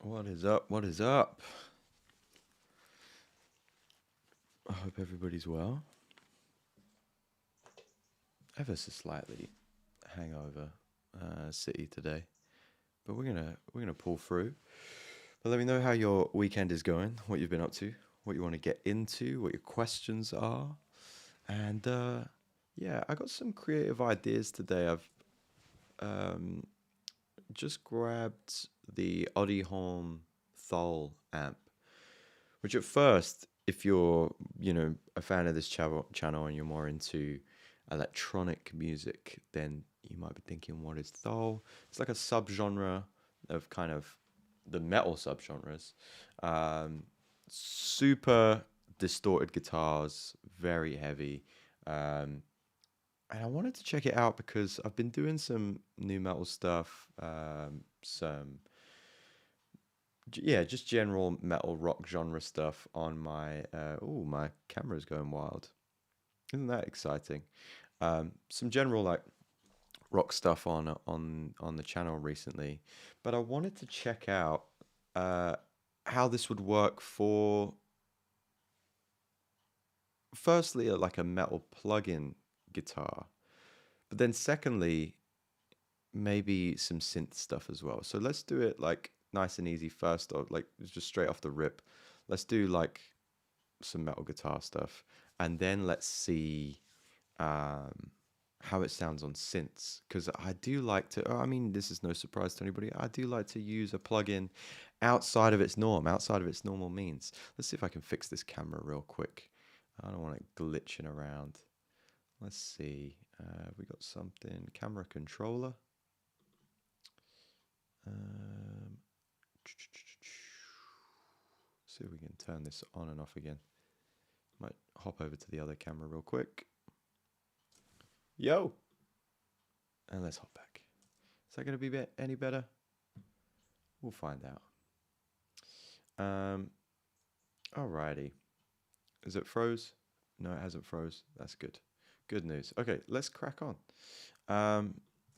What is up? What is up? I hope everybody's well. Ever so slightly hangover city today, but we're gonna pull through. But let me know how your weekend is going, what you've been up to, what you want to get into, what your questions are, and yeah, I got some creative ideas today. I've just grabbed the Audihome Thol amp, which at first, if you're, a fan of this channel and you're more into electronic music, then you might be thinking, what is Thol? It's like a subgenre of kind of the metal subgenres. Super distorted guitars, very heavy. And I wanted to check it out because I've been doing some new metal stuff, just general metal rock genre stuff on my. My camera's going wild. Isn't that exciting? Some general like rock stuff on the channel recently, but I wanted to check out how this would work for. Firstly, like a metal plug-in guitar, but then secondly, maybe some synth stuff as well. So let's do it like nice and easy first, or like just straight off the rip. Let's do like some metal guitar stuff, and then let's see how it sounds on synths, because I do like to, I mean, this is no surprise to anybody, I do like to use a plugin outside of its normal means. Let's see if I can fix this camera real quick. I don't want it glitching around. Let's see. We got something. Camera controller. See if we can turn this on and off again. Might hop over to the other camera real quick. Yo! And let's hop back. Is that going to be any better? We'll find out. Alrighty. Is it froze? No, it hasn't froze. That's good. Good news. Okay, let's crack on.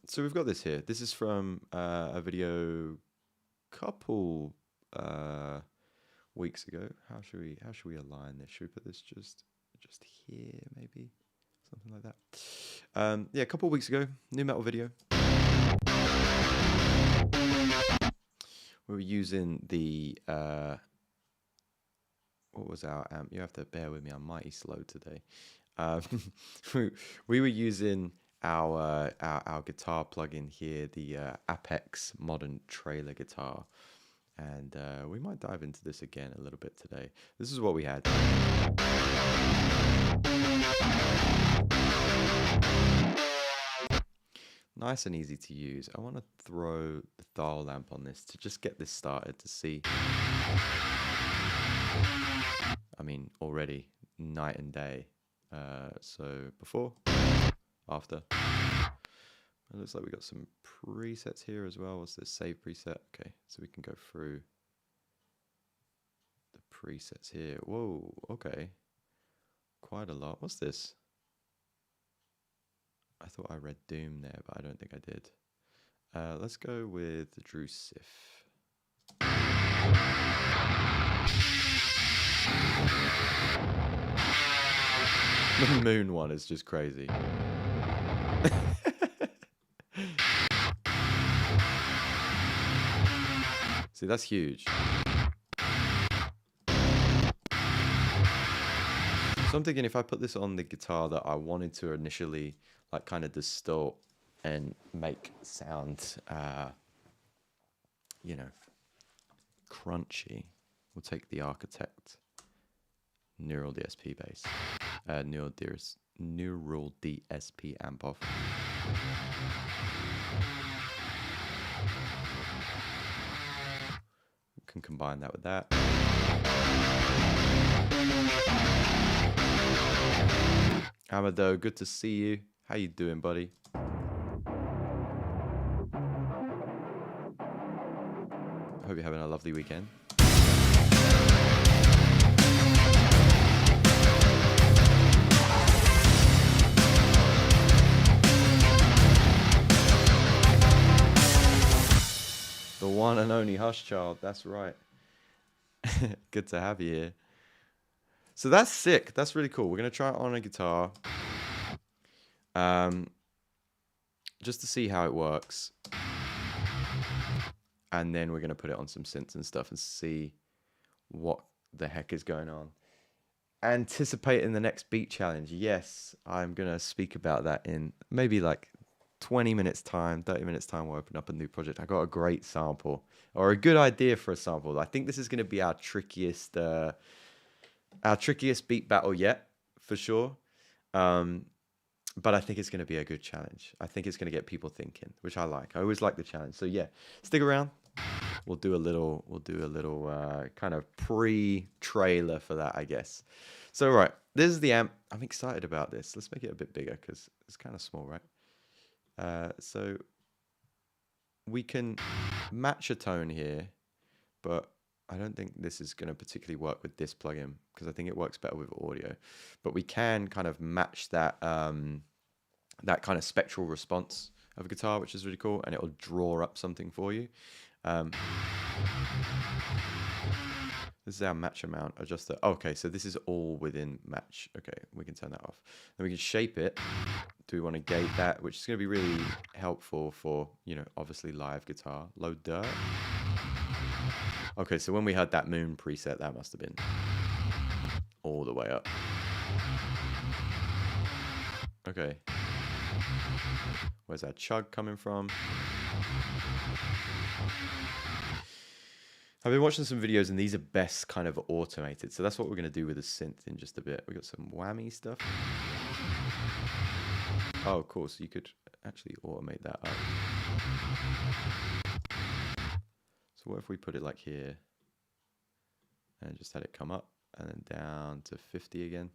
So we've got this here. This is from a video couple weeks ago. How should we align this? Should we put this just here, maybe? Something like that. Yeah, a couple weeks ago, new metal video. We were using the what was our amp? You have to bear with me, I'm mighty slow today. We were using our guitar plugin here, the Apex Modern Trailer Guitar, and we might dive into this again a little bit today. This is what we had. Nice and easy to use. I want to throw the Thol lamp on this to just get this started to see. I mean, already night and day. So before, after. It looks like we got some presets here as well. What's this? Save preset. Okay, so we can go through the presets here. Whoa, okay. Quite a lot. What's this? I thought I read Doom there, but I don't think I did. Let's go with the Drew Sif. The moon one is just crazy. See, that's huge. So I'm thinking if I put this on the guitar that I wanted to initially like kind of distort and make sound, crunchy, we'll take the Architect Neural DSP bass, Neural DSP amp off. We can combine that with that. Amado, good to see you. How you doing, buddy? Hope you're having a lovely weekend. The one and only Hushchild. That's right. Good to have you here. So that's sick. That's really cool. We're gonna try it on a guitar, just to see how it works, and then we're gonna put it on some synths and stuff and see what the heck is going on. Anticipating the next beat challenge. Yes, I'm gonna speak about that in maybe like 20 minutes time, 30 minutes time. We'll open up a new project. I got a great sample, or a good idea for a sample. I think this is gonna be our trickiest beat battle yet, for sure. But I think it's going to be a good challenge. I think it's going to get people thinking, which I like. I always like the challenge. So yeah, stick around. We'll do a little kind of pre-trailer for that, I guess. So right, this is the amp. I'm excited about this. Let's make it a bit bigger because it's kind of small, right? So we can match a tone here, but I don't think this is going to particularly work with this plugin because I think it works better with audio. But we can kind of match that that kind of spectral response of a guitar, which is really cool, and it'll draw up something for you. This is our match amount adjuster. Okay, so this is all within match. Okay, we can turn that off. Then we can shape it. Do we want to gate that, which is going to be really helpful for, you know, obviously live guitar. Low dirt. Okay, so when we had that moon preset, that must have been all the way up. Okay. Where's that chug coming from? I've been watching some videos and these are best kind of automated. So that's what we're going to do with the synth in just a bit. We got some whammy stuff. Oh, of course, you could actually automate that up. So what if we put it like here and just had it come up and then down to 50 again?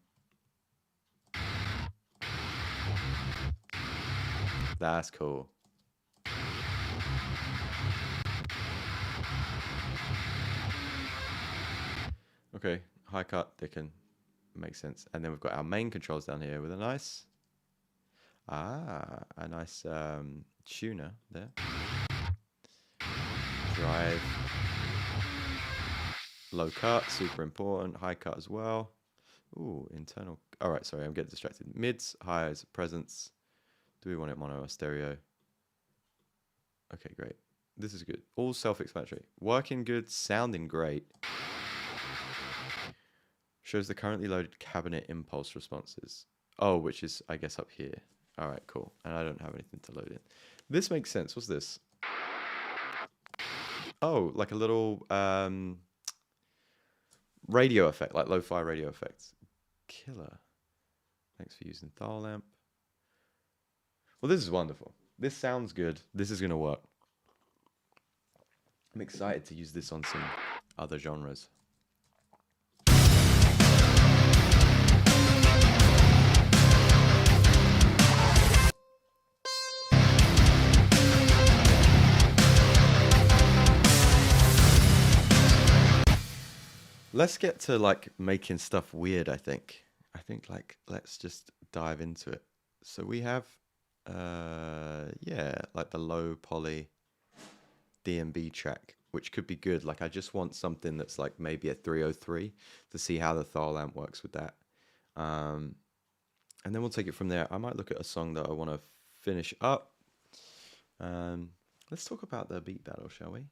That's cool. Okay, high cut, thicken, makes sense. And then we've got our main controls down here with a nice, tuner there. Drive, low cut, super important, high cut as well. Ooh, internal. All right, sorry, I'm getting distracted. Mids, highs, presence. Do we want it mono or stereo? Okay, great. This is good. All self-explanatory. Working good, sounding great. Shows the currently loaded cabinet impulse responses. Oh, which is, I guess, up here. All right, cool. And I don't have anything to load in. This makes sense. What's this? Oh, like a little radio effect, like lo-fi radio effects. Killer. Thanks for using Tharlamp. Well, this is wonderful. This sounds good. This is going to work. I'm excited to use this on some other genres. Let's get to like making stuff weird, I think. Like let's just dive into it. So we have yeah, like the low poly DMB track, which could be good. Like I just want something that's like maybe a 303 to see how the Tharlamp works with that. And then we'll take it from there. I might look at a song that I want to finish up. Let's talk about the beat battle, shall we?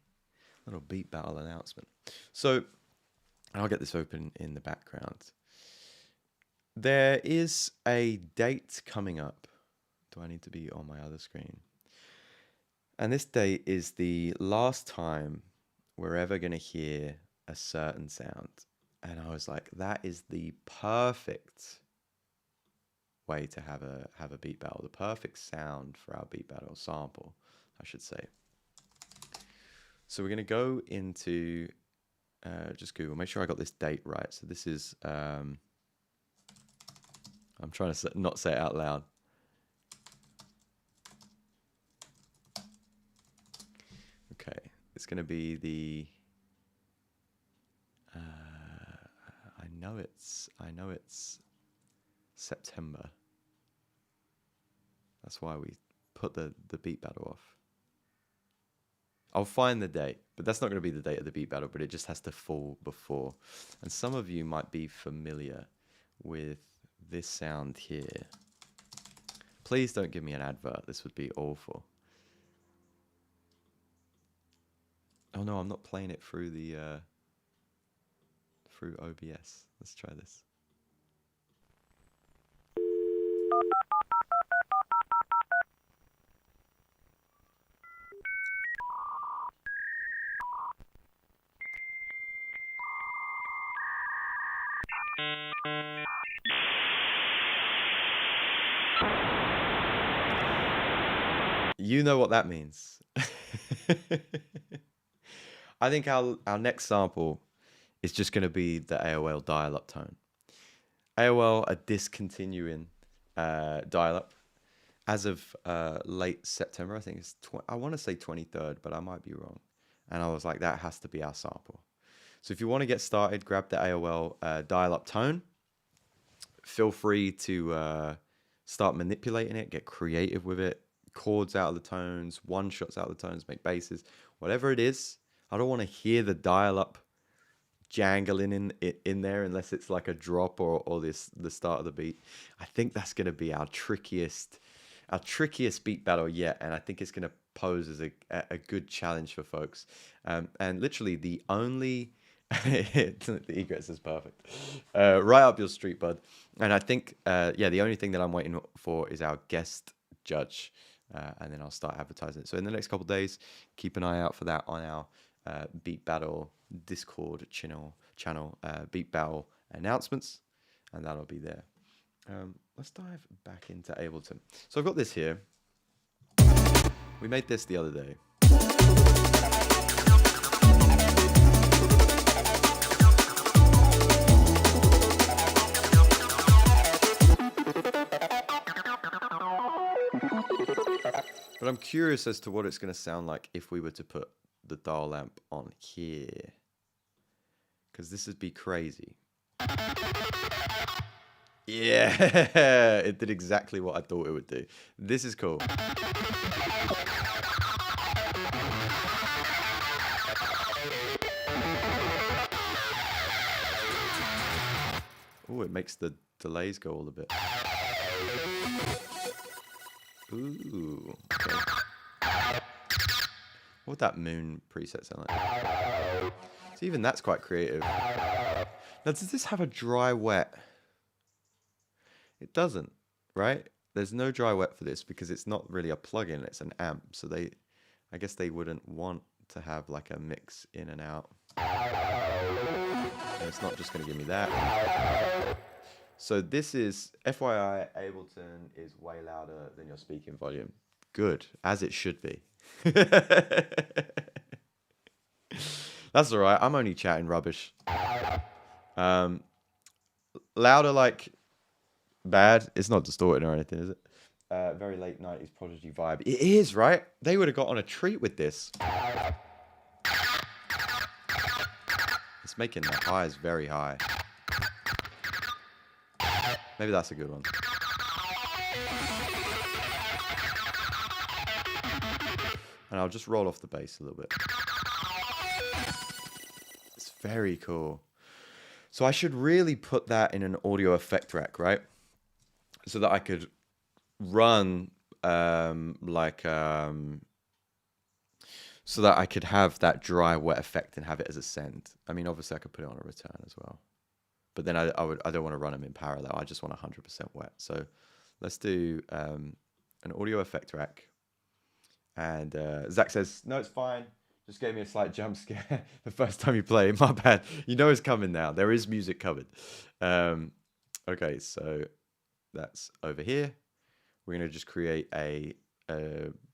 Little beat battle announcement. So I'll get this open in the background. There is a date coming up. Do I need to be on my other screen? And this date is the last time we're ever going to hear a certain sound. And I was like, that is the perfect way to have a beat battle, the perfect sound for our beat battle sample, I should say. So we're going to go into just Google, make sure I got this date right. So this is, I'm trying to not say it out loud. Okay, it's going to be the, I know it's September. That's why we put the beat battle off. I'll find the date, but that's not going to be the date of the beat battle, but it just has to fall before. And some of you might be familiar with this sound here. Please don't give me an advert. This would be awful. Oh no, I'm not playing it through the through OBS. Let's try this. You know what that means. I think our next sample is just going to be the AOL dial-up tone. AOL are discontinuing dial-up as of late September. I think it's I want to say 23rd, but I might be wrong. And I was like, that has to be our sample. So if you want to get started, grab the AOL dial-up tone. Feel free to start manipulating it, get creative with it. Chords out of the tones, one shots out of the tones, make basses, whatever it is. I don't want to hear the dial-up jangling in there unless it's like a drop or the start of the beat. I think that's going to be our trickiest beat battle yet, and I think it's going to pose as a good challenge for folks. And literally the only the egress is perfect, right up your street, bud. And I think yeah, the only thing that I'm waiting for is our guest judge. And then I'll start advertising it. So in the next couple of days, keep an eye out for that on our Beat Battle Discord channel, Beat Battle announcements, and that'll be there. Let's dive back into Ableton. So I've got this here. We made this the other day. But I'm curious as to what it's going to sound like if we were to put the dial lamp on here. Because this would be crazy. Yeah, it did exactly what I thought it would do. This is cool. Oh, it makes the delays go all a bit. Ooh. Okay. What would that moon preset sound like? So even that's quite creative. Now, does this have a dry wet? It doesn't, right? There's no dry wet for this because it's not really a plugin, it's an amp. So I guess they wouldn't want to have like a mix in and out. And it's not just going to give me that. So this is, FYI, Ableton is way louder than your speaking volume. Good, as it should be. That's all right. I'm only chatting rubbish. Louder like bad. It's not distorted or anything, is it? Very late 90s Prodigy vibe. It is, right? They would have got on a treat with this. It's making the highs very high. Maybe that's a good one. And I'll just roll off the bass a little bit. It's very cool. So I should really put that in an audio effect rack, right? So that I could run so that I could have that dry wet effect and have it as a send. I mean, obviously I could put it on a return as well. But then I don't want to run them in parallel. I just want 100% wet. So let's do an audio effect rack. And Zach says, no, it's fine. Just gave me a slight jump scare the first time you play. My bad. You know it's coming now. There is music covered. Okay, so that's over here. We're going to just create a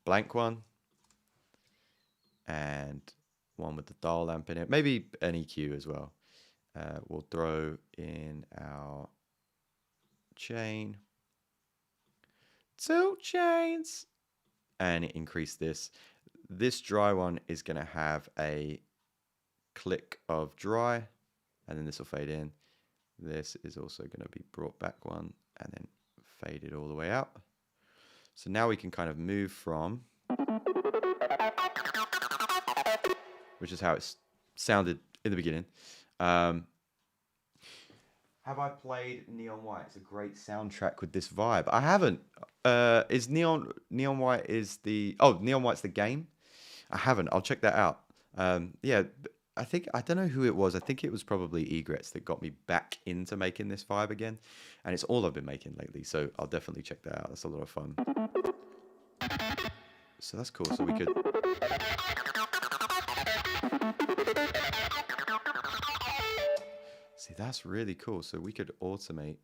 blank one. And one with the dial lamp in it. Maybe an EQ as well. We'll throw in our chain, 2 chains, and increase this. This dry one is going to have a click of dry, and then this will fade in. This is also going to be brought back one, and then faded all the way out. So now we can kind of move from which is how it sounded in the beginning. Have I played Neon White? It's a great soundtrack with this vibe. I haven't. Is Neon White is the Neon White's the game? I haven't. I'll check that out. Yeah, I don't know who it was. I think it was probably Egrets that got me back into making this vibe again, and it's all I've been making lately. So I'll definitely check that out. That's a lot of fun. So that's cool. So we could. See, that's really cool. So we could automate.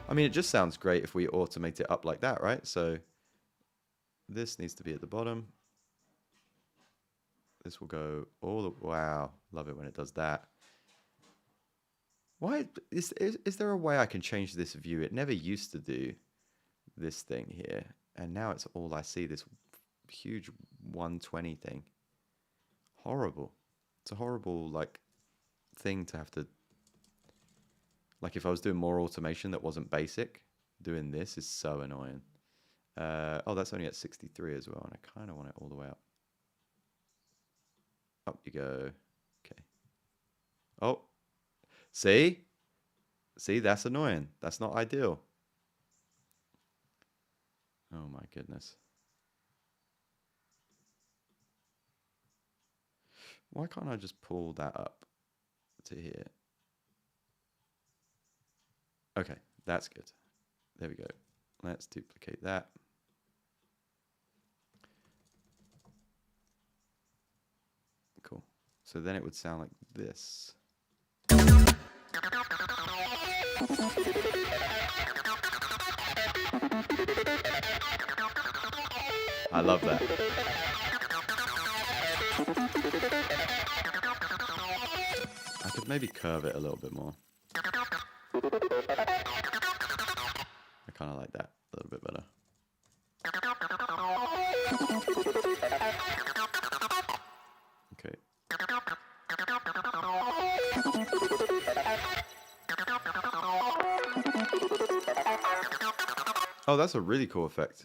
I mean, it just sounds great if we automate it up like that, right? So this needs to be at the bottom. This will go all the... Wow, love it when it does that. Why is there a way I can change this view? It never used to do this thing here, and now it's all I see, this huge 120 thing. Horrible. It's a horrible, like, thing to have to... Like, if I was doing more automation that wasn't basic, doing this is so annoying. Oh, that's only at 63 as well, and I kind of want it all the way up. Up you go. Okay. Oh. See? See, that's annoying. That's not ideal. Oh my goodness. Why can't I just pull that up to here? Okay, that's good. There we go. Let's duplicate that. Cool. So then it would sound like this. I love that. I could maybe curve it a little bit more. I kind of like that a little bit better. Okay. Oh, that's a really cool effect.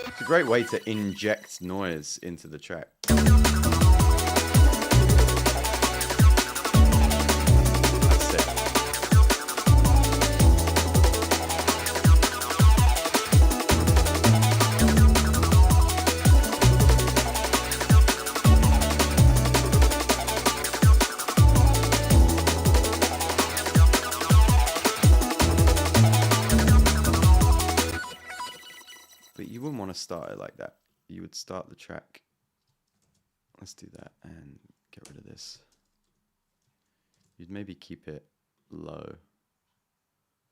It's a great way to inject noise into the track. That's it. But you wouldn't want to start it like that. You would start the track. Let's do that and get rid of this. You'd maybe keep it low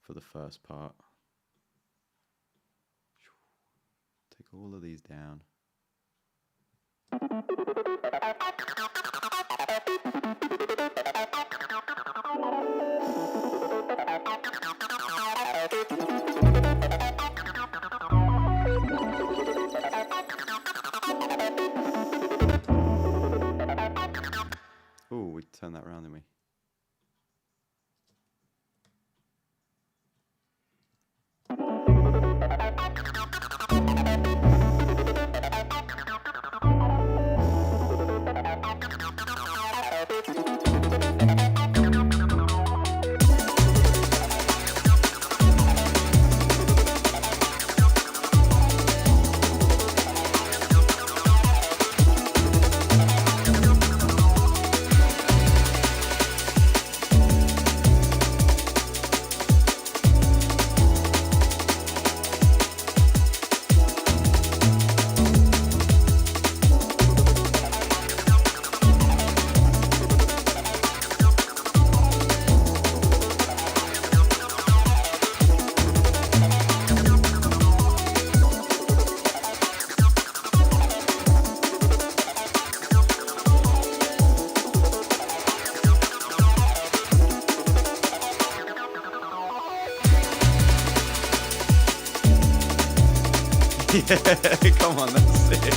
for the first part. Take all of these down. Oh, we turned that around, didn't we? Yeah, come on, that's sick.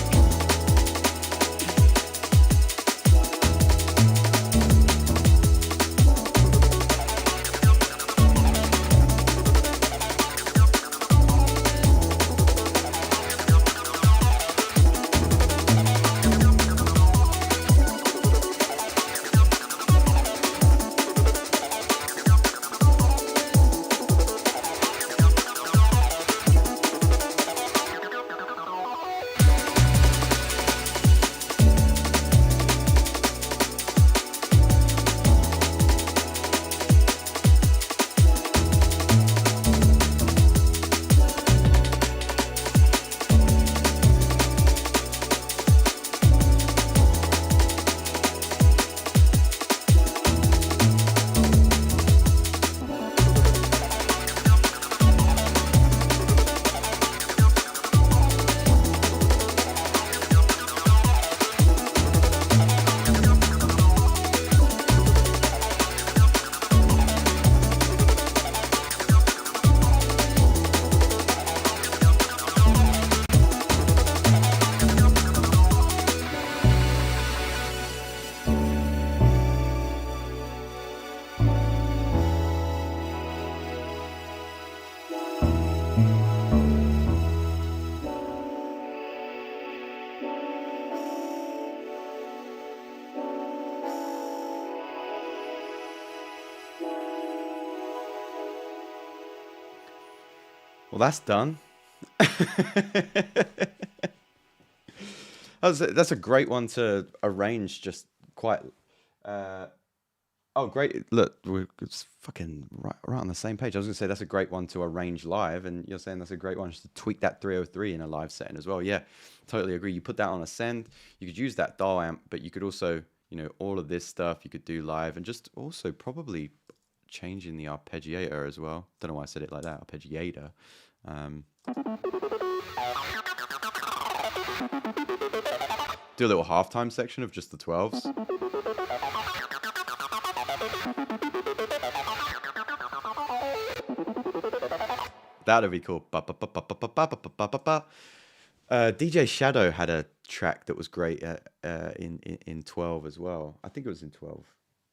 Well, that's done. That's a great one to arrange just quite... oh, great. Look, it's fucking right on the same page. I was going to say that's a great one to arrange live, and you're saying that's a great one just to tweak that 303 in a live setting as well. Yeah, totally agree. You put that on a send. You could use that DAW amp, but you could also, you know, all of this stuff you could do live, and just also probably changing the arpeggiator as well. Don't know why I said it like that, arpeggiator. Do a little halftime section of just the 12s. That'd be cool. DJ Shadow had a track that was great in 12 as well. I think it was in 12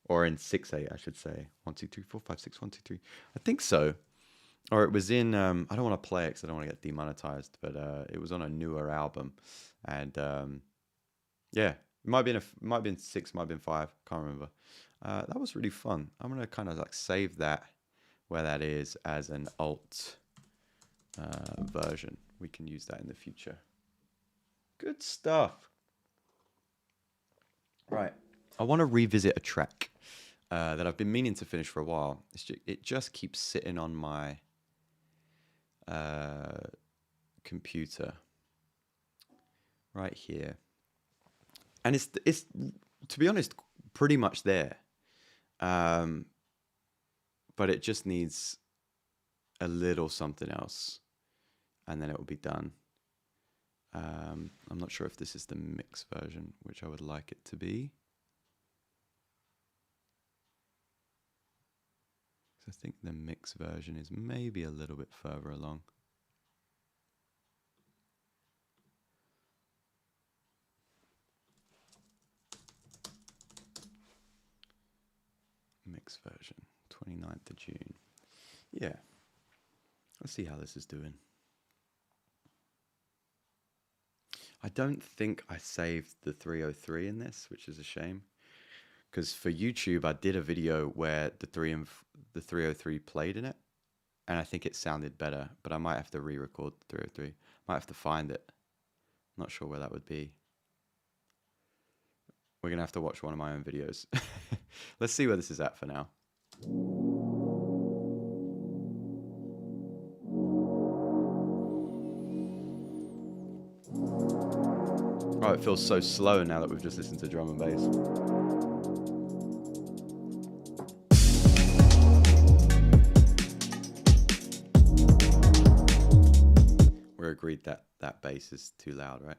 or in 6/8, I should say. 1 2 3 4 5 6 1 2 3. I think so. Or it was in I don't want to play it because I don't want to get demonetized, but it was on a newer album, and yeah, it might have been 6, might have been 5, can't remember. That was really fun. I'm gonna kind of like save that where that is as an alt version. We can use that in the future. Good stuff. Right, I want to revisit a track that I've been meaning to finish for a while. It just keeps sitting on my computer right here, and it's to be honest pretty much there, but it just needs a little something else, and then it will be done. I'm not sure if this is the mix version, which I would like it to be. I think the mix version is maybe a little bit further along. Mix version, 29th of June. Yeah. Let's see how this is doing. I don't think I saved the 303 in this, which is a shame. Because for YouTube, I did a video where the 303 played in it, and I think it sounded better. But I might have to re-record the 303. Might have to find it. Not sure where that would be. We're gonna have to watch one of my own videos. Let's see where this is at for now. Oh, it feels so slow now that we've just listened to drum and bass. We're agreed that that bass is too loud, right?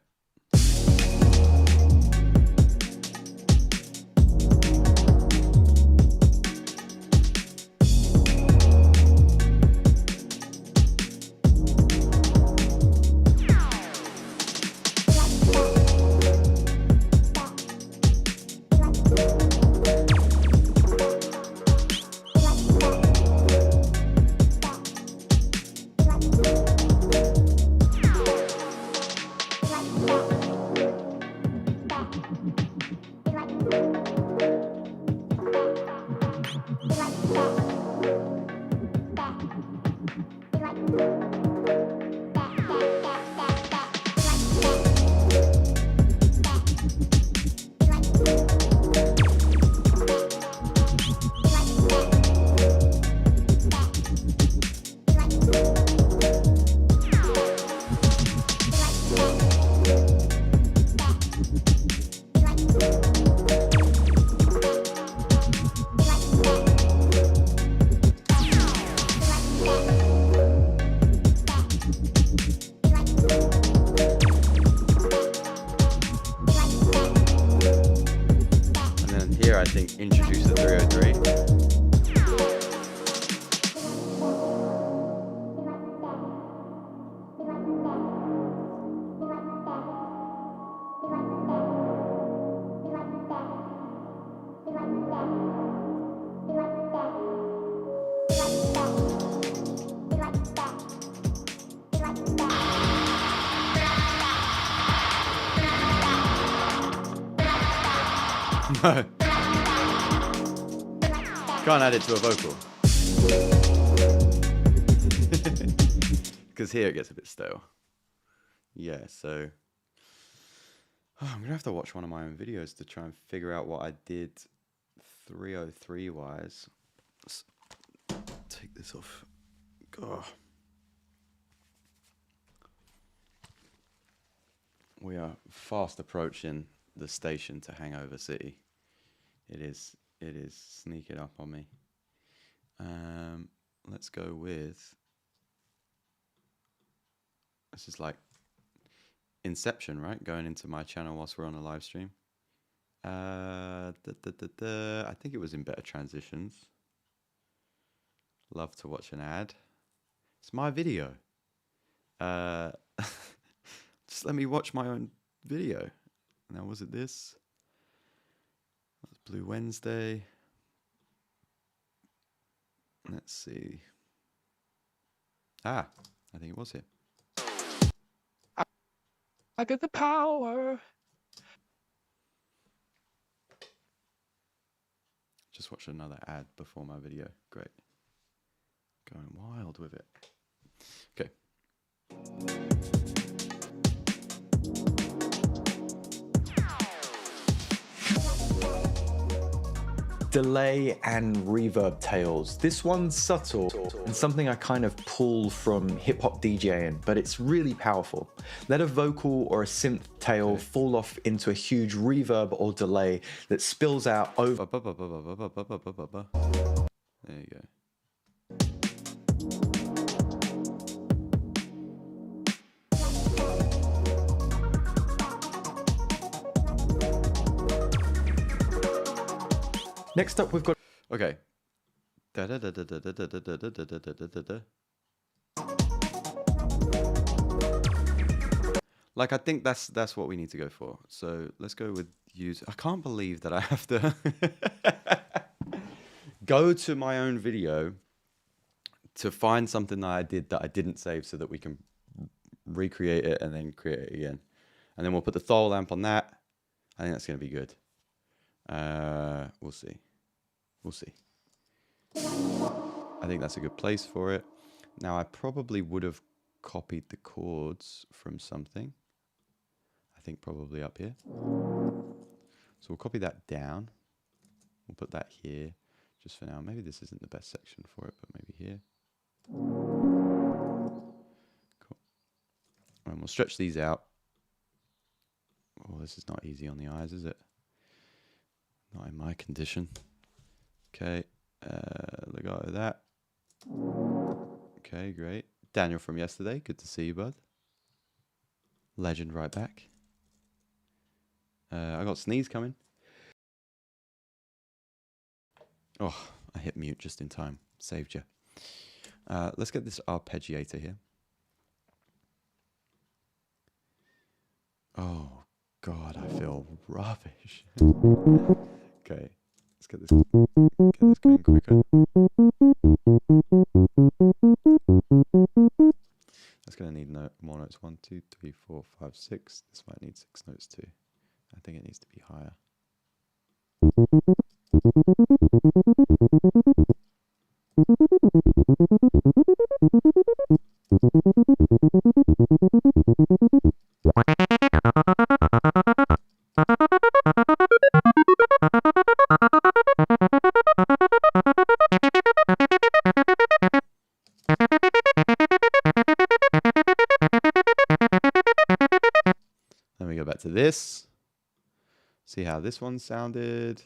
here, I think, introduced the 303. No. Can't add it to a vocal. Because here it gets a bit stale. Yeah, so... Oh, I'm going to have to watch one of my own videos to try and figure out what I did 303-wise. Let's take this off. God. We are fast approaching the station to Hangover City. It is sneaking up on me. Let's go with, this is like Inception, right? Going into my channel whilst we're on a live stream. I think it was in better transitions. Love to watch an ad. It's my video. Just let me watch my own video. Now, was it this? That was Blue Wednesday. Let's see. Ah, I think it was here. I got the power. Just watched another ad before my video. Great. Going wild with it. Okay. Delay and reverb tails. This one's subtle and something I kind of pull from hip hop DJing, but it's really powerful. Let a vocal or a synth tail fall off into a huge reverb or delay that spills out over. There you go. Next up, we've got. Okay. Like, I think that's what we need to go for. So let's go with use. I can't believe that I have to go to my own video to find something that I did that I didn't save so that we can recreate it and then create it again. And then we'll put the throttle lamp on that. I think that's going to be good. We'll see. We'll see. I think that's a good place for it. Now, I probably would have copied the chords from something. I think probably up here. So we'll copy that down. We'll put that here just for now. Maybe this isn't the best section for it, but maybe here. Cool. And we'll stretch these out. Oh, this is not easy on the eyes, is it? Not in my condition. Okay, let go of that. Okay, great. Daniel from yesterday, good to see you, bud. Legend right back. I got sneeze coming. Oh, I hit mute just in time. Saved you. Let's get this arpeggiator here. Oh, God, I feel rubbish. Okay, let's get this going quicker. That's going to need more notes. 1, 2, 3, 4, 5, 6. This might need 6 notes too. I think it needs to be higher. Then we go back to this. See how this one sounded.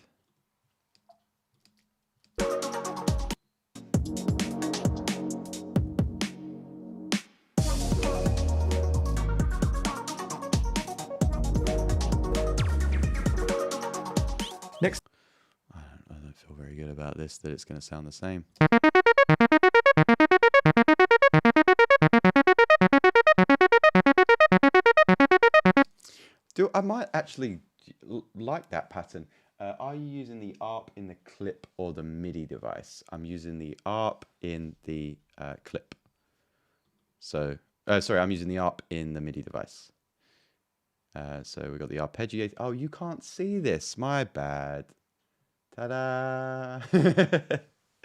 Next. very good about this, that it's going to sound the same. I might actually like that pattern. Are you using the ARP in the clip or the MIDI device? I'm using the ARP in the clip. So, sorry, I'm using the ARP in the MIDI device. So we've got the arpeggiate. Oh, you can't see this. My bad. Ta-da!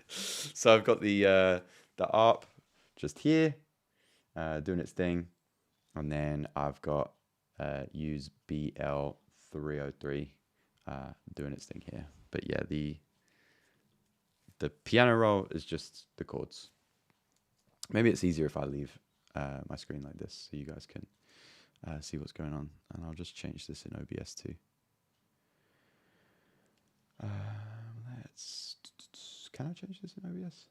So I've got the ARP just here, doing its thing, and then I've got use BL303 doing its thing here. But yeah, the piano roll is just the chords. Maybe it's easier if I leave my screen like this so you guys can see what's going on. And I'll just change this in OBS too. Can I change this in OBS?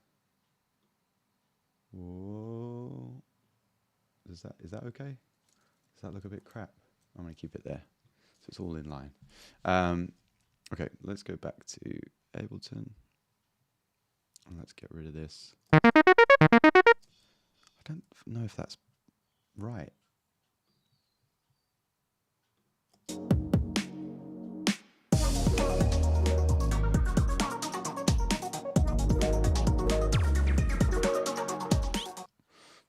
Whoa. Is that okay? Does that look a bit crap? I'm going to keep it there. So it's all in line. Okay, let's go back to Ableton. And let's get rid of this. I don't know if that's right.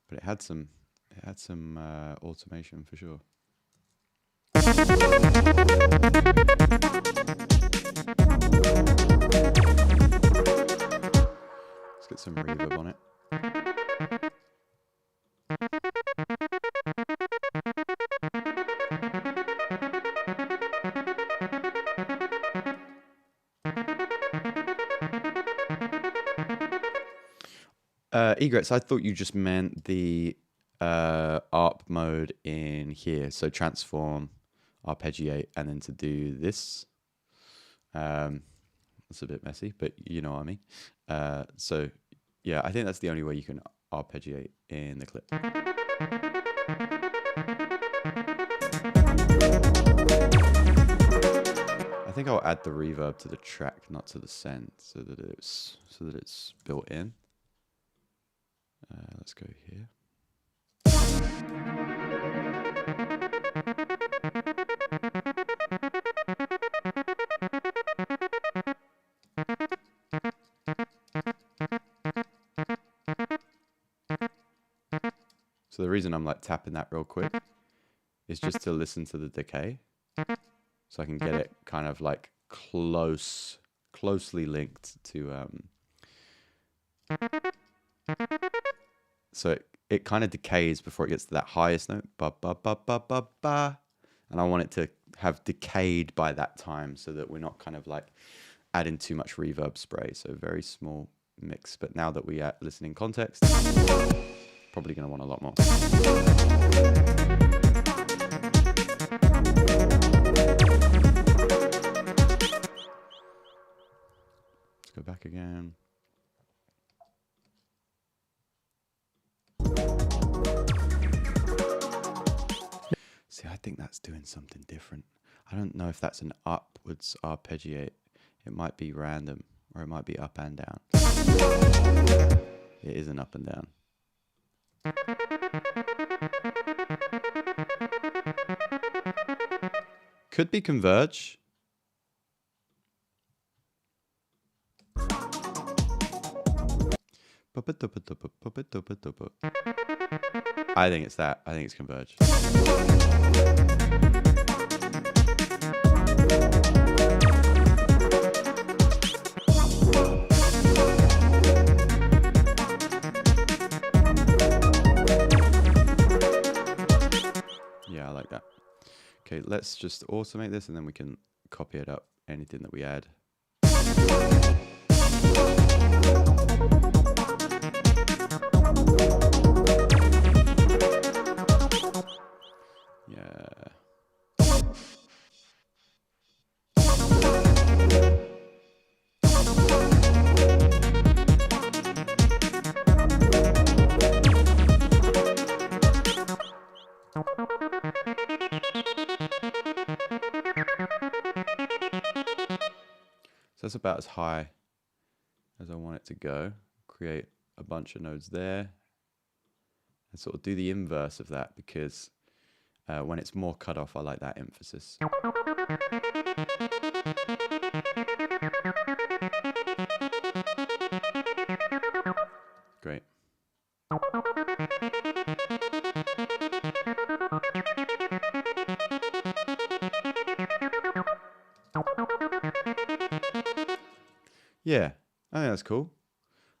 But it had some automation for sure. Let's get some reverb on it. Egrets, I thought you just meant the ARP mode in here. So transform, arpeggiate, and then to do this. It's a bit messy, but you know what I mean. So yeah, I think that's the only way you can arpeggiate in the clip. I think I'll add the reverb to the track, not to the send, so that it's built in. Let's go here. So the reason I'm like tapping that real quick is just to listen to the decay, so I can get it kind of like closely linked to so it kind of decays before it gets to that highest note, ba ba ba ba ba ba, and I want it to have decayed by that time, so that we're not kind of like adding too much reverb spray. So very small mix, but now that we are listening context, probably going to want a lot more. Let's go back again. See, I think that's doing something different. I don't know if that's an upwards arpeggiate. It might be random, or it might be up and down. It is an up and down. Could be converge. I think it's that. I think it's converge. Yeah, I like that. Okay, let's just automate this and then we can copy it up, anything that we add. Yeah. So that's about as high as I want it to go. Create a bunch of nodes there. And sort of do the inverse of that, because when it's more cut off, I like that emphasis. Great. Yeah, I think that's cool.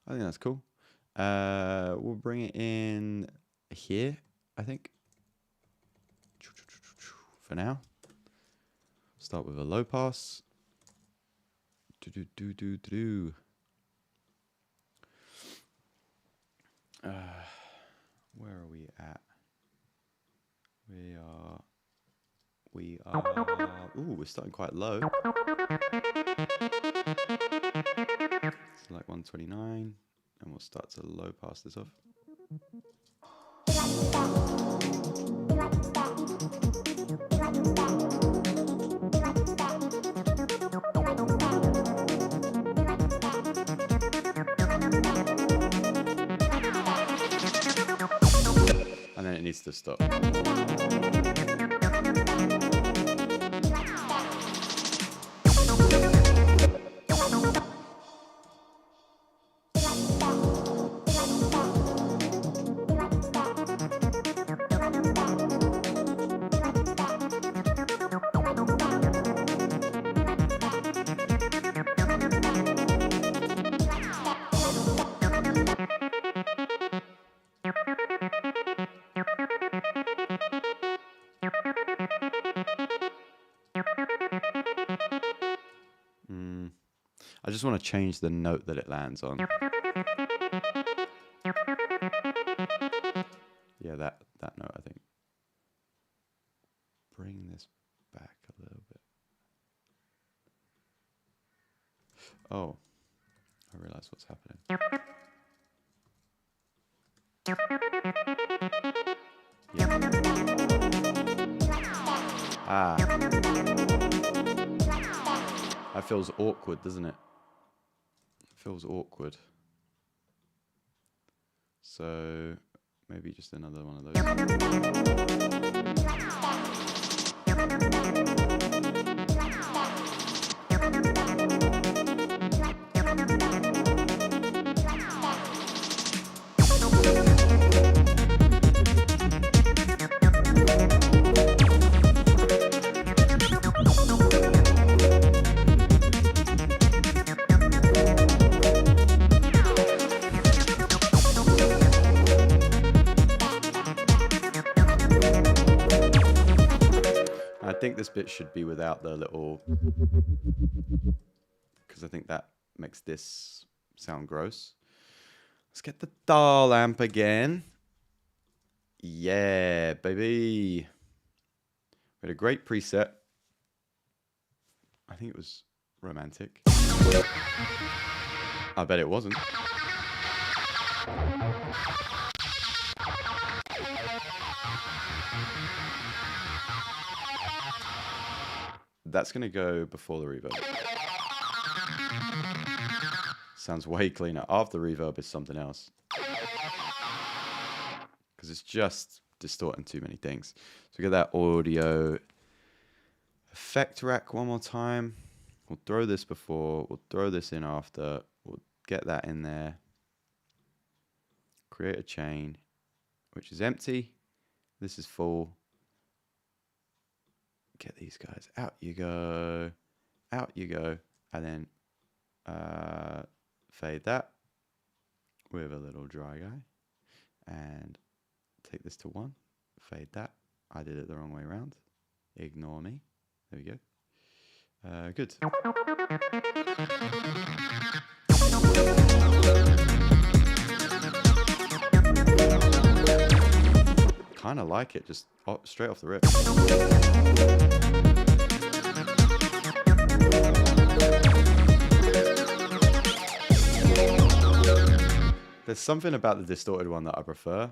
I think that's cool. We'll bring it in here, I think. For now. Start with a low pass. Where are we at? We are, ooh, we're starting quite low. It's like 129, and we'll start to low pass this off. And then it needs to stop. I just want to change the note that it lands on. Yeah, that note, I think. Bring this back a little bit. Oh, I realize what's happening. Yeah. Ah. That feels awkward, doesn't it? It feels awkward. So maybe just another one of those. I think this bit should be without the little, because I think that makes this sound gross. Let's get the dial amp again. Yeah, baby. We had a great preset. I think it was romantic. I bet it wasn't. That's going to go before the reverb. Sounds way cleaner. After the reverb is something else. Because it's just distorting too many things. So we get that audio effect rack one more time. We'll throw this before. We'll throw this in after. We'll get that in there. Create a chain, which is empty. This is full. Get these guys. Out you go. Out you go. And then fade that with a little dry guy. And take this to 1. Fade that. I did it the wrong way around. Ignore me. There we go. Good. Kind of like it, just straight off the rip. There's something about the distorted one that I prefer.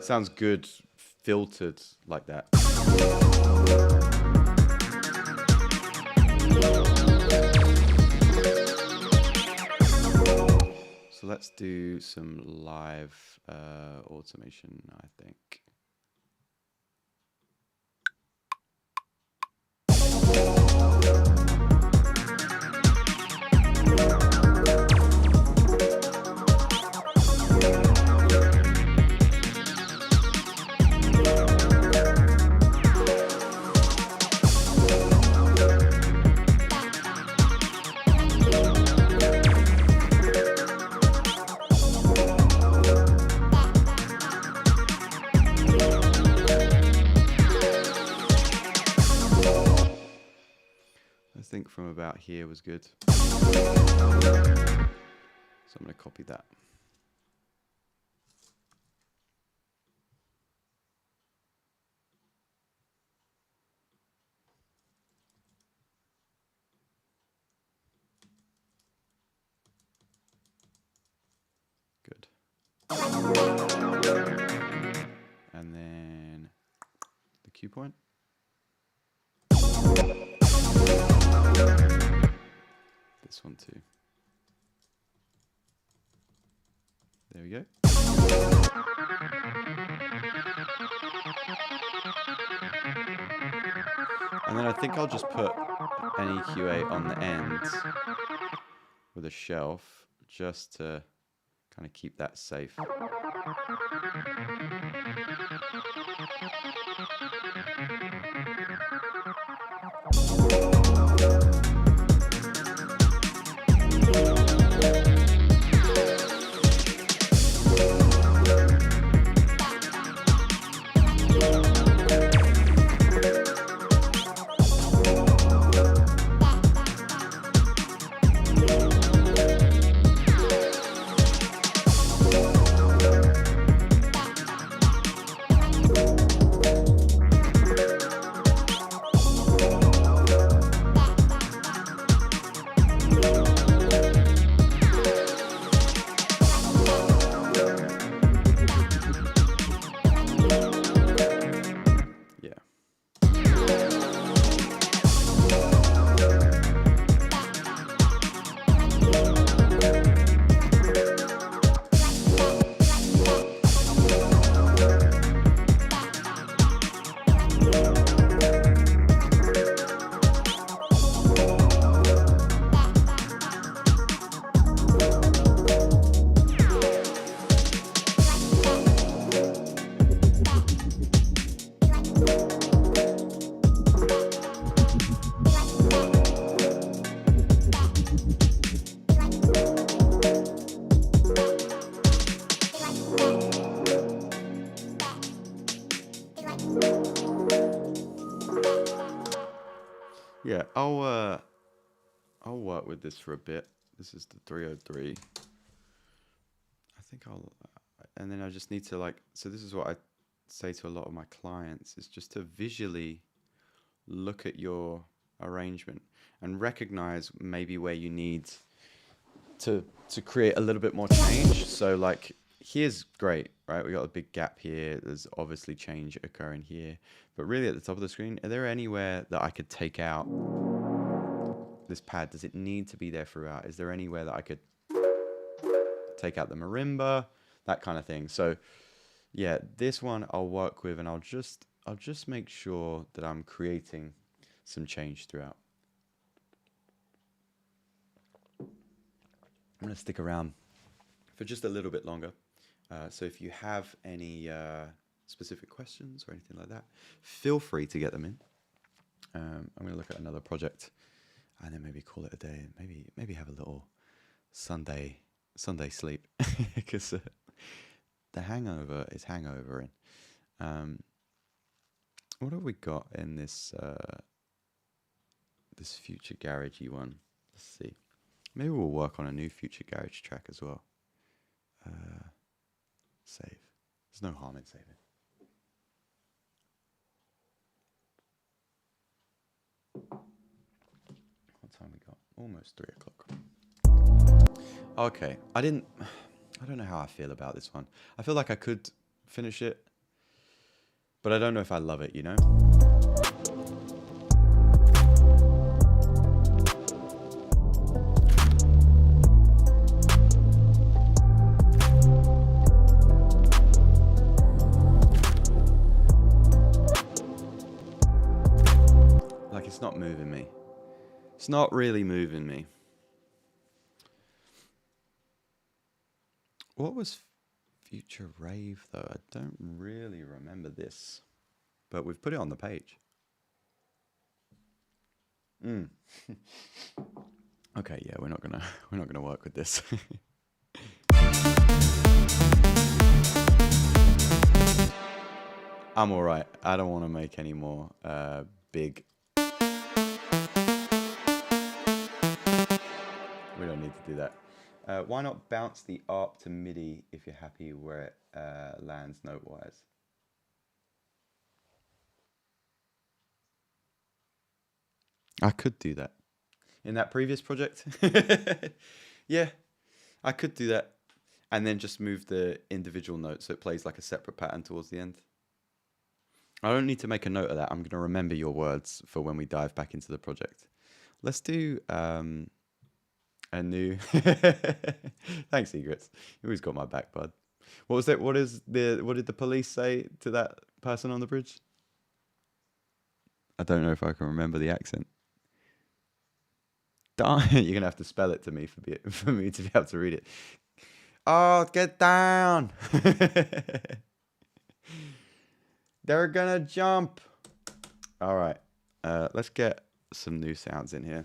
Sounds good filtered like that. So let's do some live automation, I think. I think from about here was good. So I'm going to copy that. Good. And then the cue point. This one too. There we go. And then I think I'll just put an EQA on the end with a shelf just to kind of keep that safe. Yeah, I'll work with this for a bit. This is the 303. I think and then I just need to so this is what I say to a lot of my clients, is just to visually look at your arrangement and recognize maybe where you need to create a little bit more change. So like, here's great, right? We got a big gap here. There's obviously change occurring here, but really at the top of the screen, are there anywhere that I could take out this pad? Does it need to be there throughout? Is there anywhere that I could take out the marimba, that kind of thing? So yeah, this one I'll work with, and I'll just make sure that I'm creating some change throughout. I'm going to stick around for just a little bit longer. So if you have any specific questions or anything like that, feel free to get them in. I'm going to look at another project and then maybe call it a day, and maybe have a little Sunday sleep, because the hangover is hangovering. What have we got in this this Future Garagey one? Let's see. Maybe we'll work on a new Future Garage track as well. Save. There's no harm in saving. What time we got? Almost 3 o'clock. Okay, I don't know how I feel about this one. I feel like I could finish it But I don't know if I love it, you know? Like, it's not moving me. It's not really moving me. What was Future Rave, though? I don't really remember this. But we've put it on the page. Okay, yeah, we're not gonna work with this. I'm all right. I don't want to make any more big. We don't need to do that. Why not bounce the ARP to MIDI if you're happy where it lands note-wise? I could do that. In that previous project? Yeah, I could do that. And then just move the individual notes so it plays like a separate pattern towards the end. I don't need to make a note of that. I'm going to remember your words for when we dive back into the project. Let's do a new... Thanks, Egrets. You always got my back, bud. What was it? What did the police say to that person on the bridge? I don't know if I can remember the accent. You're going to have to spell it to me for me to be able to read it. Oh, get down. They're going to jump. All right. Let's get some new sounds in here.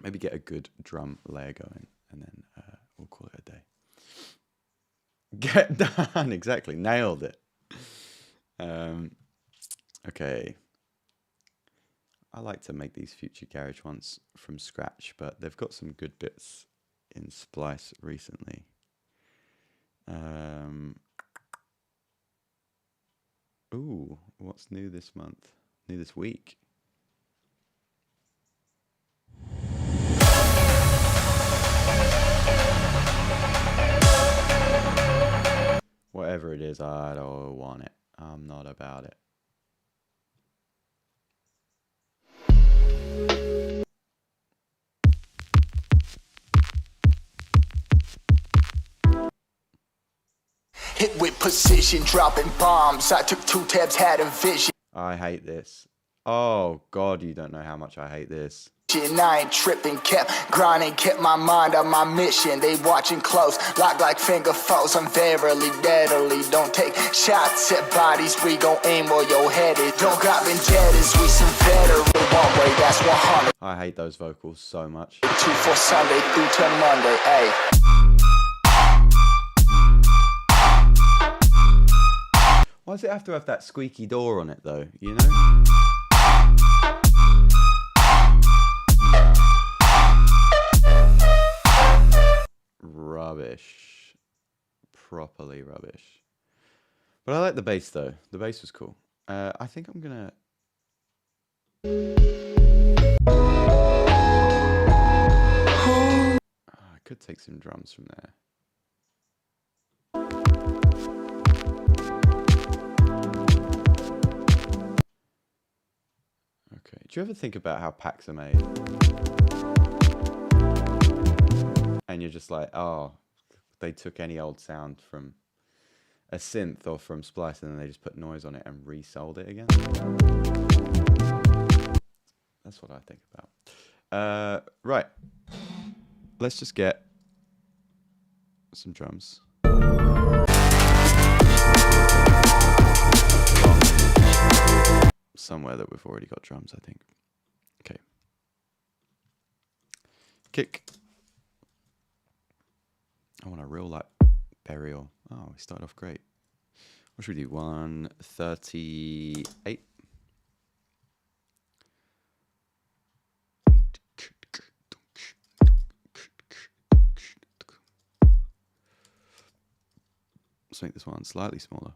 Maybe get a good drum layer going, and then we'll call it a day. Get down. Exactly. Nailed it. Okay. I like to make these Future Garage ones from scratch, but they've got some good bits in Splice recently. Ooh, what's new this month? New this week? Whatever it is, I don't want it. I'm not about it. Hit with precision, dropping bombs. I took 2 tabs, had a vision. I hate this. Oh, God, you don't know how much I hate this. I ain't tripping, kept grinding, kept my mind on my mission. They watching close, lock like finger foes. I'm verily, deadly. Don't take shots at bodies, we gon' aim where your head is. Don't got vendettas, we some veteran. One way, that's 100. I hate those vocals so much. 2 for Sunday through to Monday, ayy. Why does it have to have that squeaky door on it, though? You know? Rubbish. Properly rubbish. But I like the bass, though. The bass was cool. I think I'm gonna... I could take some drums from there. Okay. Do you ever think about how packs are made? And you're just like, oh, they took any old sound from a synth or from Splice and then they just put noise on it and resold it again. That's what I think about. Right. Let's just get some drums. Somewhere that we've already got drums, I think. Okay. Kick. I want a real like burial. Oh, we started off great. What should we do? 138. Let's make this one slightly smaller.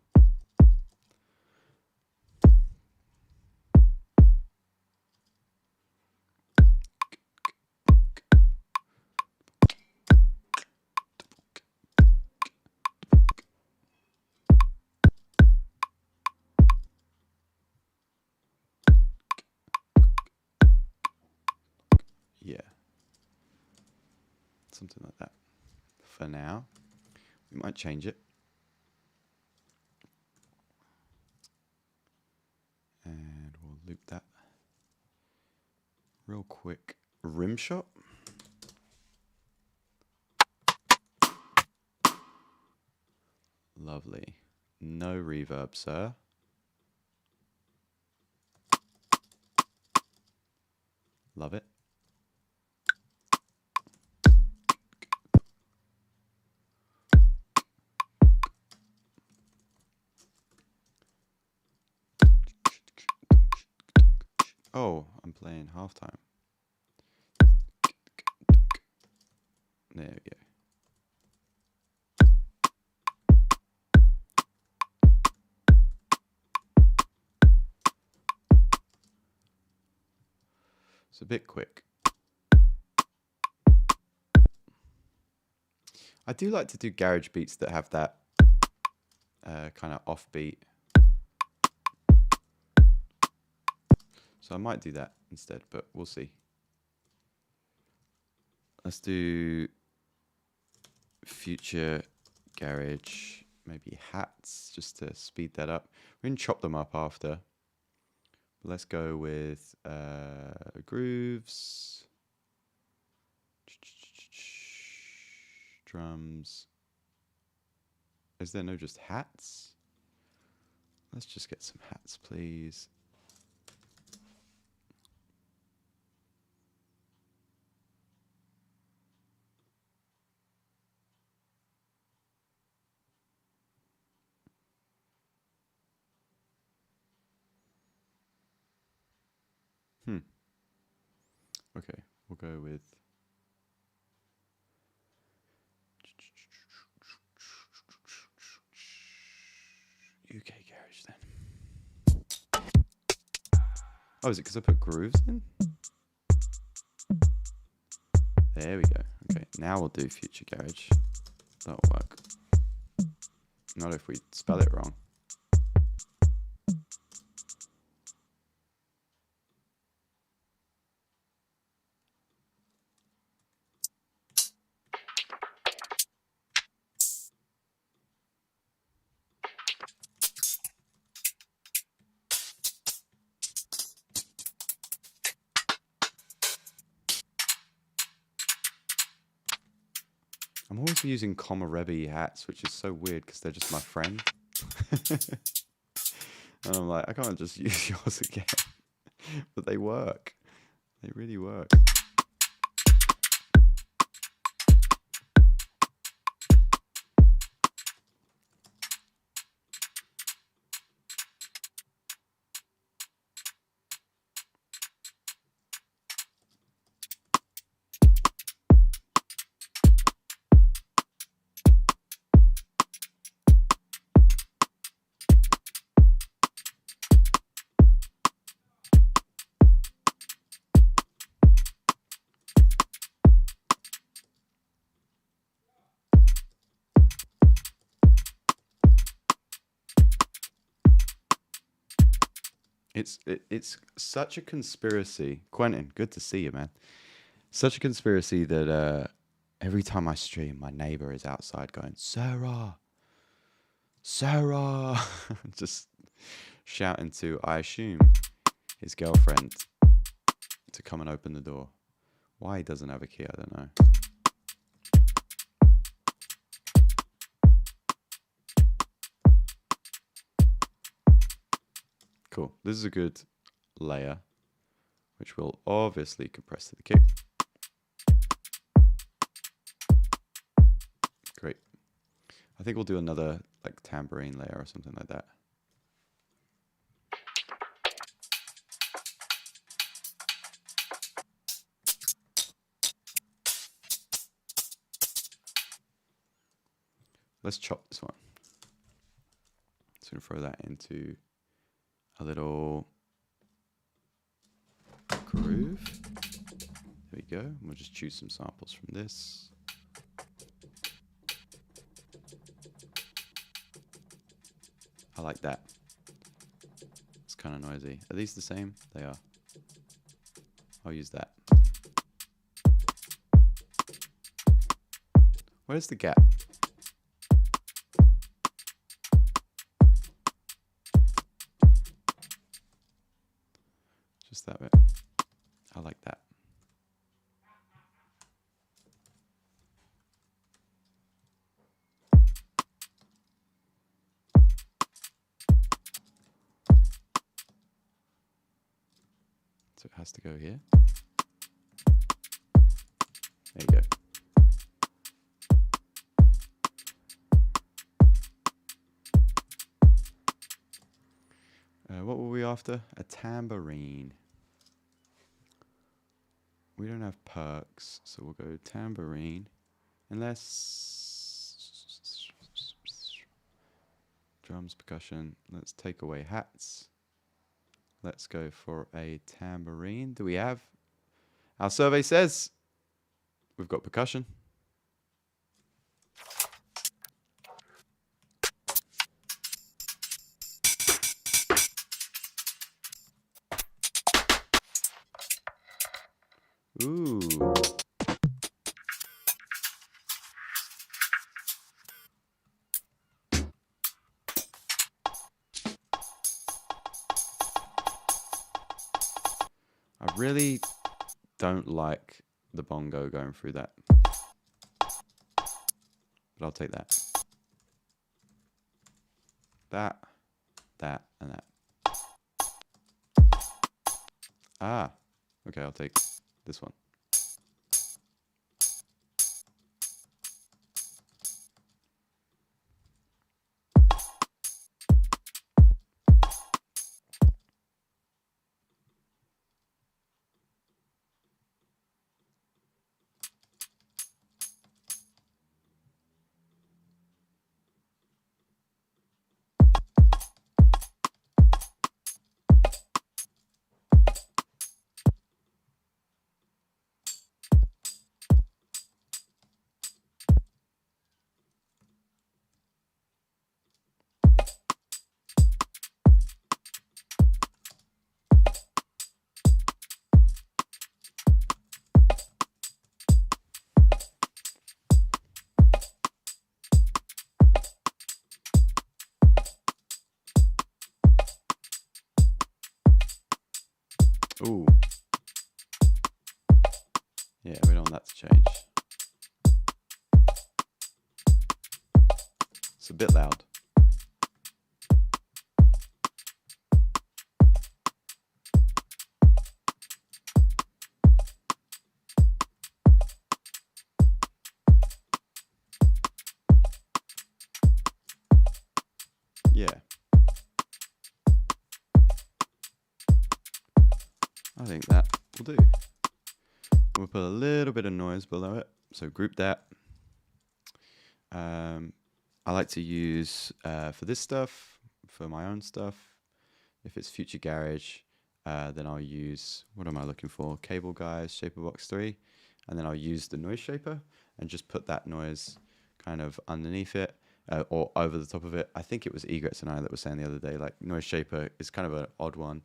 something like that. For now, we might change it. And we'll loop that real quick. Rim shot. Lovely. No reverb, sir. Love it. Oh, I'm playing halftime. There we go. It's a bit quick. I do like to do garage beats that have that kind of offbeat. So I might do that instead, but we'll see. Let's do future garage, maybe hats, just to speed that up. We're going to chop them up after. But let's go with grooves, drums. Is there no just hats? Let's just get some hats, please. Okay, we'll go with UK garage then. Oh, is it because I put grooves in? There we go. Okay, now we'll do future garage. That'll work. Not if we spell it wrong. I'm always using comma Rebby hats, which is so weird because they're just my friend. And I'm like, I can't just use yours again. But they work. They really work. It's such a conspiracy. Quentin, good to see you, man. Such a conspiracy that every time I stream, my neighbor is outside going, Sarah, Sarah, just shouting to, I assume, his girlfriend to come and open the door. Why he doesn't have a key, I don't know. Cool. This is a good layer, which will obviously compress to the kick. Great. I think we'll do another like tambourine layer or something like that. Let's chop this one. Just gonna throw that into a little groove. There we go. We'll just choose some samples from this. I like that. It's kind of noisy. Are these the same? They are. I'll use that. Where's the gap? Just that bit. I like that. So it has to go here. There you go. What were we after? A tambourine. We don't have perks, so we'll go tambourine. Unless drums, percussion. Let's take away hats. Let's go for a tambourine. Do we have? Our survey says we've got percussion. Ooh. I really don't like the bongo going through that. But I'll take that. That, and that. Ah, okay, I'll take this one. Ooh. Yeah, we don't want that to change. It's a bit loud. Yeah. I think that will do. We'll put a little bit of noise below it. So group that. I like to use, for this stuff, for my own stuff, if it's Future Garage, then I'll use, what am I looking for? Cable Guys, Shaper Box 3. And then I'll use the noise shaper and just put that noise kind of underneath it or over the top of it. I think it was Egrets and I that was saying the other day, like noise shaper is kind of an odd one.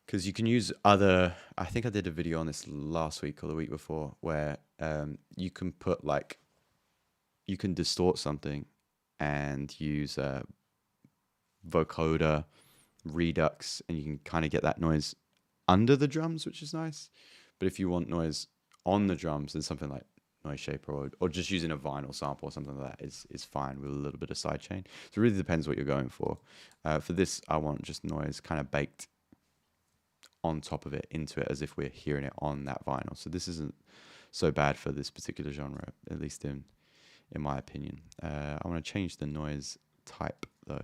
Because you can use other, I think I did a video on this last week or the week before, where you can put like, you can distort something and use vocoder, redux, and you can kind of get that noise under the drums, which is nice. But if you want noise on the drums, then something like noise shaper or just using a vinyl sample or something like that is fine with a little bit of sidechain. So it really depends what you're going for. For this, I want just noise kind of baked on top of it into it as if we're hearing it on that vinyl. So this isn't so bad for this particular genre, at least in my opinion. I want to change the noise type though.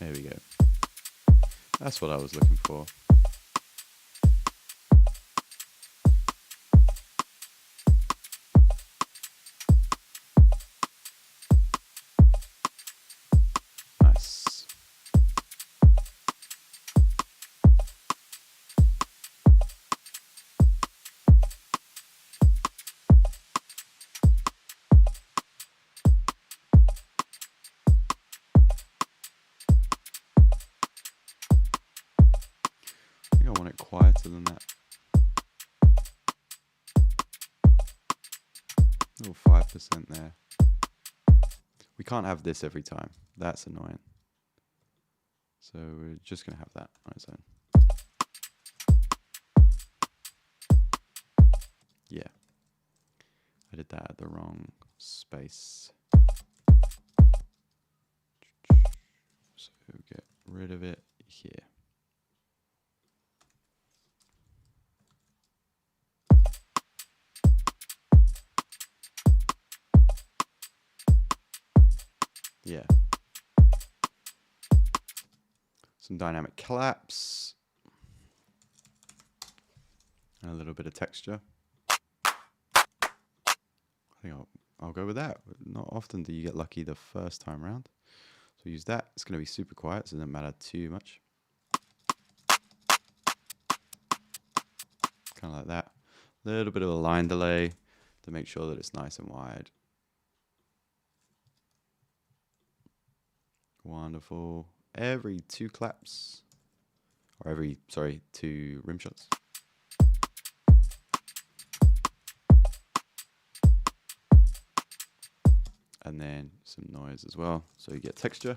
There we go. That's what I was looking for. I want it quieter than that. Little 5% there. We can't have this every time. That's annoying. So we're just going to have that on its own. Yeah. I did that at the wrong space. So get rid of it here. Yeah. Some dynamic claps. And a little bit of texture. I think I'll go with that. Not often do you get lucky the first time round. So use that. It's going to be super quiet, so it doesn't matter too much. Kind of like that. A little bit of a line delay to make sure that it's nice and wide. Wonderful. Every 2 claps, or sorry, 2 rim shots. And then some noise as well, so you get texture.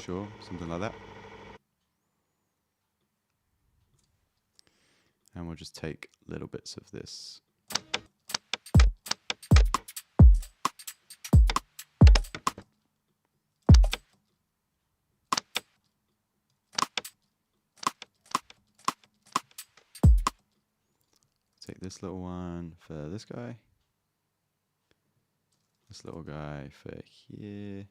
Sure, something like that. And we'll just take little bits of this. Take this little one for this guy. This little guy for here.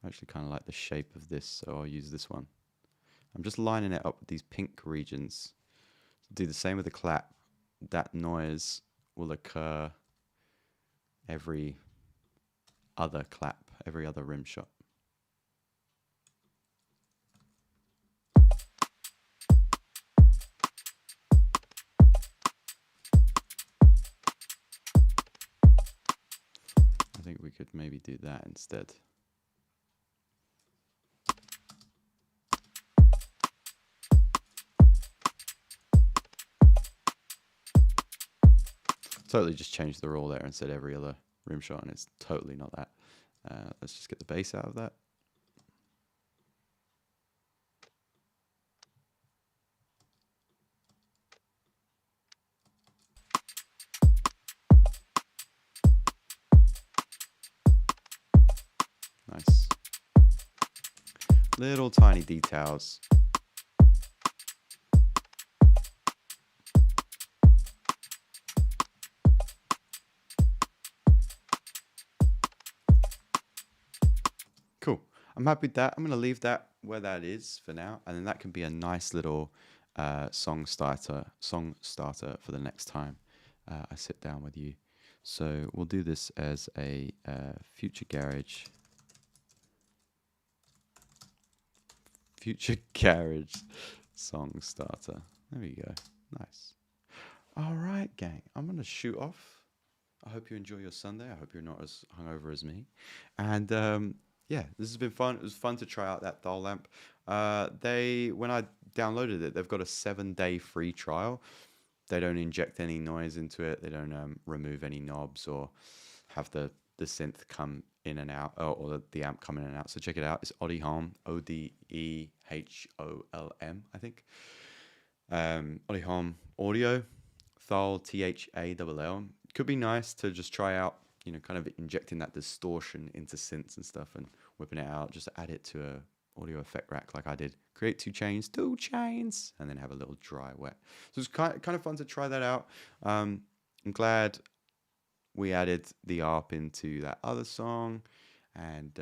I actually kind of like the shape of this, so I'll use this one. I'm just lining it up with these pink regions. Do the same with the clap. That noise will occur every other clap, every other rim shot. I think we could maybe do that instead. Totally just changed the rule there and said every other rim shot, and it's totally not that. Let's just get the bass out of that. Nice. Little tiny details. Cool. I'm happy with that. I'm going to leave that where that is for now, and then that can be a nice little song starter for the next time I sit down with you. So we'll do this as a future garage song starter. There we go. Nice. All right, gang. I'm going to shoot off. I hope you enjoy your Sunday. I hope you're not as hungover as me. And yeah, this has been fun. It was fun to try out that dial lamp. When I downloaded it, they've got a 7-day free trial. They don't inject any noise into it. They don't remove any knobs or have the synth come in and out, or the amp come in and out. So check it out. It's Odihom, Odehom, I think. Odihom Audio, Thal, Thall. Could be nice to just try out, you know, kind of injecting that distortion into synths and stuff and whipping it out. Just add it to a audio effect rack like I did. Create two chains, and then have a little dry wet. So it's kind of fun to try that out. I'm glad we added the ARP into that other song and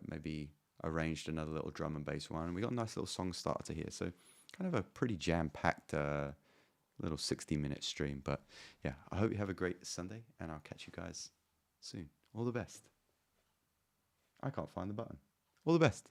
maybe arranged another little drum and bass one. And we got a nice little song starter here. So kind of a pretty jam-packed little 60-minute stream. But yeah, I hope you have a great Sunday, and I'll catch you guys soon. All the best. I can't find the button. All the best.